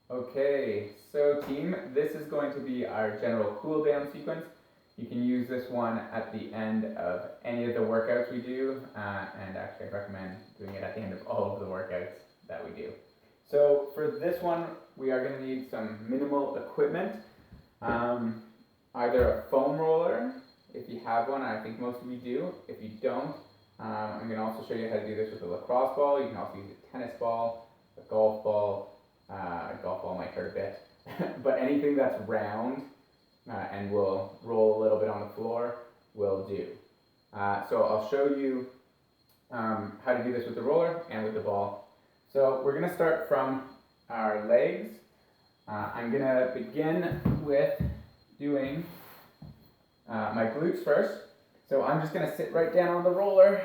Okay, so team, this is going to be our general cool down sequence. You can use this one at the end of any of the workouts we do, and actually I recommend doing it at the end of all of the workouts that we do. So for this one, we are going to need some minimal equipment, either a foam roller, if you have one. I think most of you do. If you don't, I'm going to also show you how to do this with a lacrosse ball. You can also use a tennis ball, a golf ball. Golf ball might hurt a bit, but anything that's round and will roll a little bit on the floor will do. So I'll show you how to do this with the roller and with the ball. So we're going to start from our legs. I'm going to begin with doing my glutes first. So I'm just going to sit right down on the roller,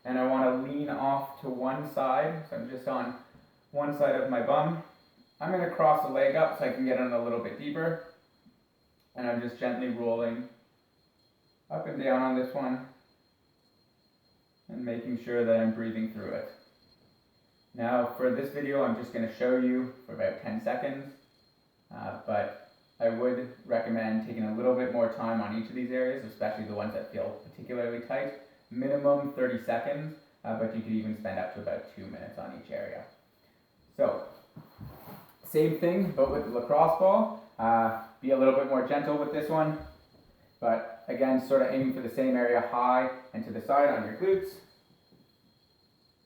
and I want to lean off to one side. So I'm just on one side of my bum. I'm going to cross the leg up so I can get in a little bit deeper. And I'm just gently rolling up and down on this one and making sure that I'm breathing through it. Now for this video, I'm just going to show you for about 10 seconds, but I would recommend taking a little bit more time on each of these areas, especially the ones that feel particularly tight. Minimum 30 seconds, but you could even spend up to about 2 minutes on each area. So, same thing, but with the lacrosse ball. Be a little bit more gentle with this one, but again, sort of aiming for the same area high and to the side on your glutes.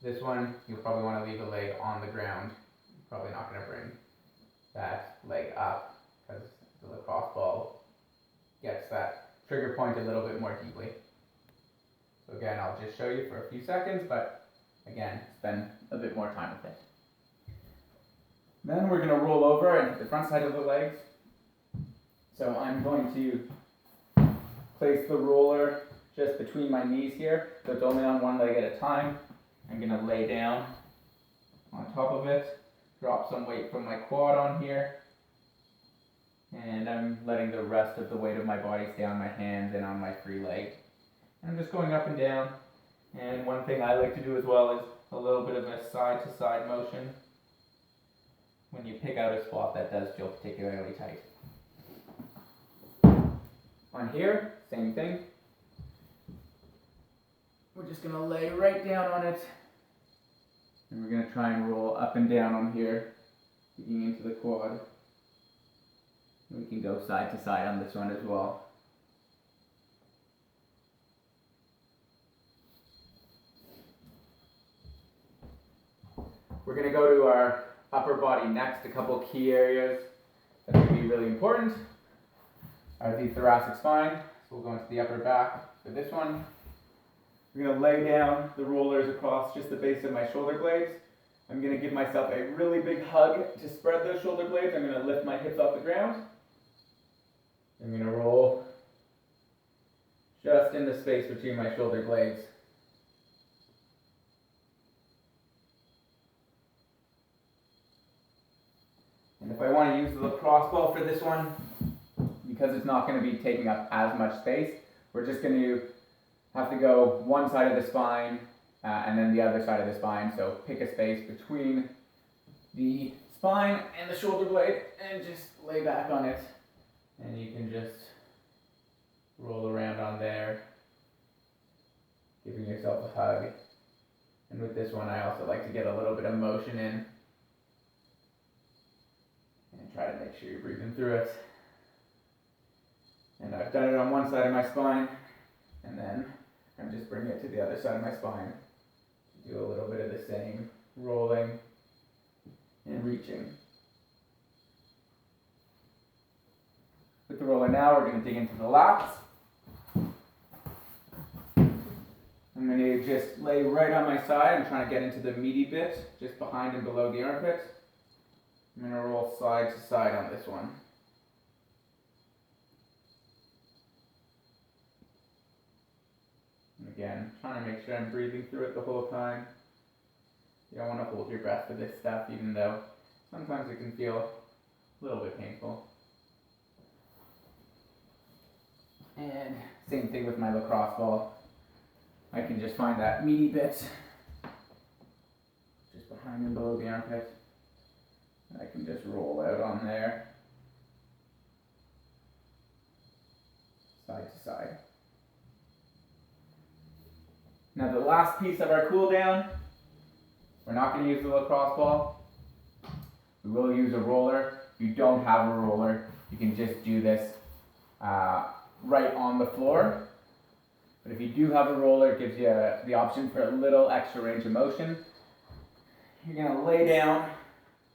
This one, you'll probably want to leave the leg on the ground. You're probably not going to bring that leg up because the lacrosse ball gets that trigger point a little bit more deeply. So again, I'll just show you for a few seconds, but again, spend a bit more time with it. Then we're going to roll over and hit the front side of the legs. So I'm going to place the roller just between my knees here, so it's only on one leg at a time. I'm going to lay down on top of it, drop some weight from my quad on here, and I'm letting the rest of the weight of my body stay on my hands and on my free leg. And I'm just going up and down, and one thing I like to do as well is a little bit of a side-to-side motion when you pick out a spot that does feel particularly tight. On here, same thing. We're just going to lay right down on it, and we're going to try and roll up and down on here, digging into the quad. We can go side to side on this one as well. We're going to go to our upper body next. A couple key areas that are going to be really important are the thoracic spine. So we'll go into the upper back for this one. We're going to lay down the rollers across just the base of my shoulder blades. I'm going to give myself a really big hug to spread those shoulder blades. I'm going to lift my hips off the ground. I'm going to roll just in the space between my shoulder blades. And if I want to use the lacrosse ball for this one, because it's not going to be taking up as much space, we're just going to have to go one side of the spine and then the other side of the spine. So pick a space between the spine and the shoulder blade and just lay back on it. And you can just roll around on there, giving yourself a hug. And with this one, I also like to get a little bit of motion in and try to make sure you're breathing through it. And I've done it on one side of my spine, and then I'm just bringing it to the other side of my spine to do a little bit of the same, rolling and reaching. With the roller now, we're going to dig into the lats. I'm going to just lay right on my side. I'm trying to get into the meaty bit, just behind and below the armpit. I'm going to roll side to side on this one. And again, trying to make sure I'm breathing through it the whole time. You don't want to hold your breath for this stuff, even though sometimes it can feel a little bit painful. And same thing with my lacrosse ball. I can just find that meaty bit just behind and below the armpit. I can just roll out on there, side to side. Now the last piece of our cool down, we're not going to use the lacrosse ball. We will use a roller. If you don't have a roller, you can just do this right on the floor. But if you do have a roller, it gives you the option for a little extra range of motion. You're going to lay down